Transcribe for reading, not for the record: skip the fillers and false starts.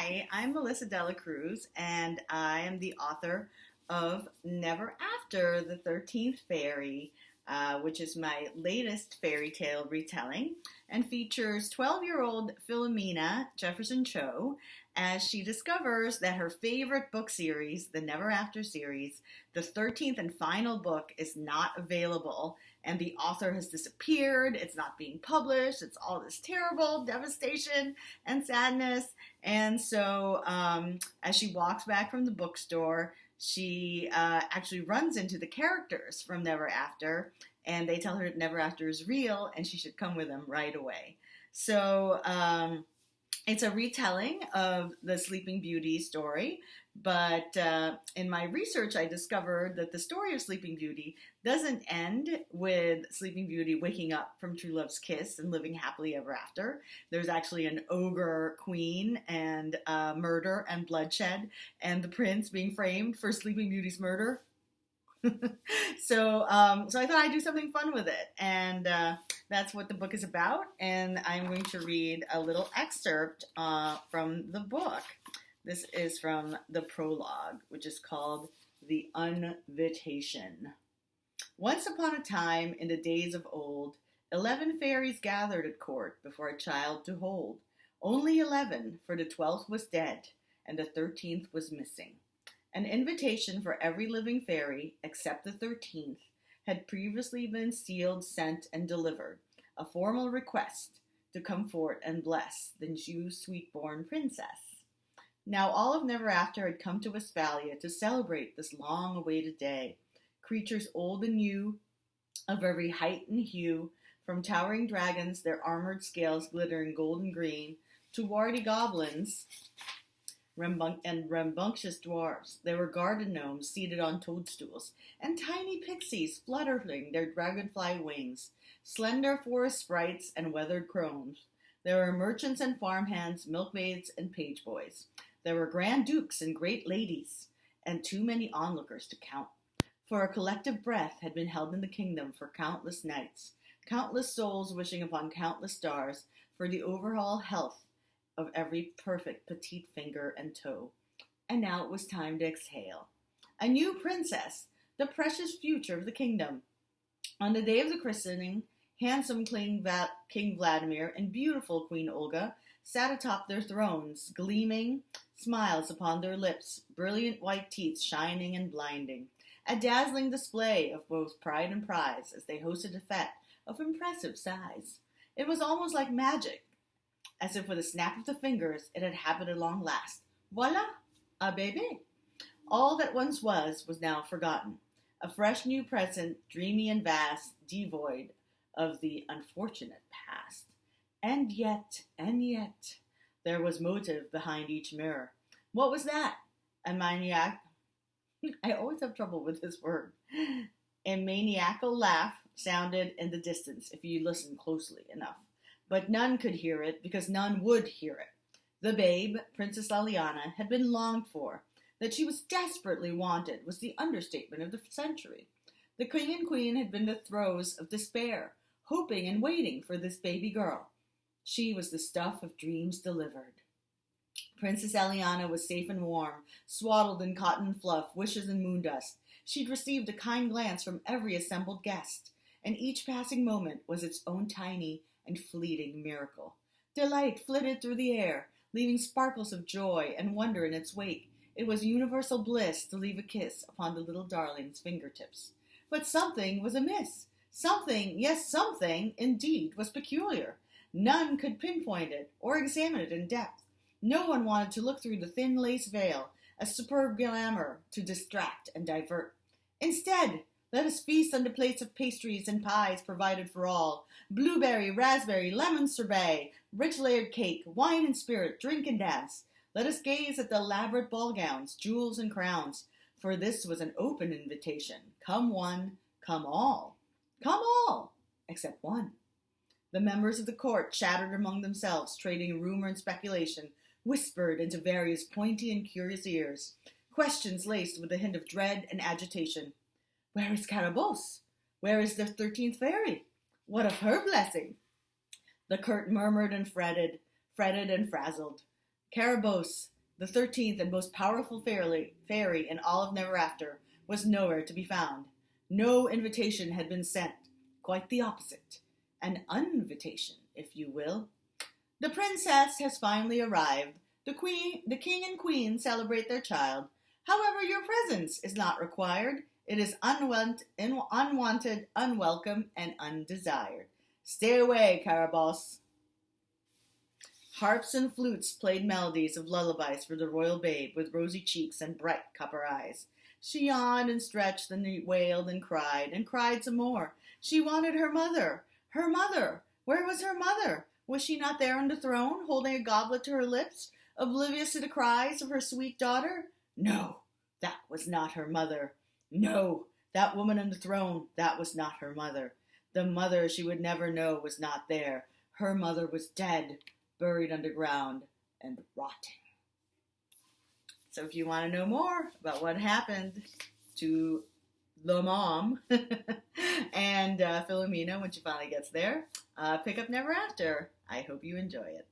Hi, I'm Melissa Dela Cruz, and I am the author of Never After, the 13th Fairy, which is my latest fairy tale retelling and features 12-year-old Philomena Jefferson Cho as she discovers that her favorite book series, the Never After series, the 13th and final book, is not available, and the author has disappeared. It's not being published. It's all this terrible devastation and sadness. And so as she walks back from the bookstore, she actually runs into the characters from Never After, and they tell her that Never After is real and she should come with them right away. So it's a retelling of the Sleeping Beauty story, but in my research I discovered that the story of Sleeping Beauty doesn't end with Sleeping Beauty waking up from true love's kiss and living happily ever after. There's actually an ogre queen and murder and bloodshed and the prince being framed for Sleeping Beauty's murder. So I thought I'd do something fun with it, and that's what the book is about, and I'm going to read a little excerpt from the book. This is from the prologue, which is called The Invitation. Once upon a time, in the days of old, 11 fairies gathered at court before a child to hold. Only 11, for the 12th was dead, and the 13th was missing. An invitation for every living fairy, except the 13th, had previously been sealed, sent, and delivered, a formal request to comfort and bless the new sweet-born princess. Now all of Never After had come to Westphalia to celebrate this long-awaited day. Creatures old and new, of every height and hue, from towering dragons, their armored scales glittering golden green, to warty goblins and rambunctious dwarves. There were garden gnomes seated on toadstools, and tiny pixies fluttering their dragonfly wings, slender forest sprites and weathered crones. There were merchants and farmhands, milkmaids and page boys. There were grand dukes and great ladies, and too many onlookers to count. For a collective breath had been held in the kingdom for countless nights, countless souls wishing upon countless stars for the overall health of every perfect petite finger and toe. And now it was time to exhale. A new princess, the precious future of the kingdom. On the day of the christening, handsome King Vladimir and beautiful Queen Olga sat atop their thrones, gleaming, smiles upon their lips, brilliant white teeth shining and blinding. A dazzling display of both pride and prize as they hosted a fete of impressive size. It was almost like magic, as if with a snap of the fingers it had happened at long last. Voila, a baby. All that once was now forgotten. A fresh new present, dreamy and vast, devoid of the unfortunate past. And yet, there was motive behind each mirror. What was that? A maniac. I always have trouble with this word. A maniacal laugh sounded in the distance if you listen closely enough. But none could hear it, because none would hear it. The babe, Princess Liliana, had been longed for. That she was desperately wanted was the understatement of the century. The king and queen had been in the throes of despair, hoping and waiting for this baby girl. She was the stuff of dreams delivered. Princess Eliana was safe and warm, swaddled in cotton fluff, wishes and moon dust. She'd received a kind glance from every assembled guest, and each passing moment was its own tiny and fleeting miracle. Delight flitted through the air, leaving sparkles of joy and wonder in its wake. It was universal bliss to leave a kiss upon the little darling's fingertips. But something was amiss. Something, yes, something, indeed, was peculiar. None could pinpoint it or examine it in depth. No one wanted to look through the thin lace veil, a superb glamour to distract and divert. Instead, let us feast on the plates of pastries and pies provided for all. Blueberry, raspberry, lemon sorbet, rich layered cake, wine and spirit, drink and dance. Let us gaze at the elaborate ball gowns, jewels and crowns, for this was an open invitation. Come one, come all. Come all, except one. The members of the court chattered among themselves, trading rumor and speculation, whispered into various pointy and curious ears. Questions laced with a hint of dread and agitation. Where is Carabosse? Where is the 13th Fairy? What of her blessing? The court murmured and fretted and frazzled. Carabosse, The 13th and most powerful fairy in all of Never After was nowhere to be found. No invitation had been sent. Quite the opposite. An unvitation, if you will. The princess has finally arrived. The king and queen celebrate their child. However, your presence is not required. It is unwanted, unwelcome, and undesired. Stay away, Carabosse. Harps and flutes played melodies of lullabies for the royal babe with rosy cheeks and bright copper eyes. She yawned and stretched and wailed and cried some more. She wanted her mother. Her mother! Where was her mother? Was she not there on the throne, holding a goblet to her lips, oblivious to the cries of her sweet daughter? No, that was not her mother. No, that woman on the throne, that was not her mother. The mother she would never know was not there. Her mother was dead, buried underground, and rotting. So if you want to know more about what happened to the mom and Philomena when she finally gets there, pick up Never After. I hope you enjoy it.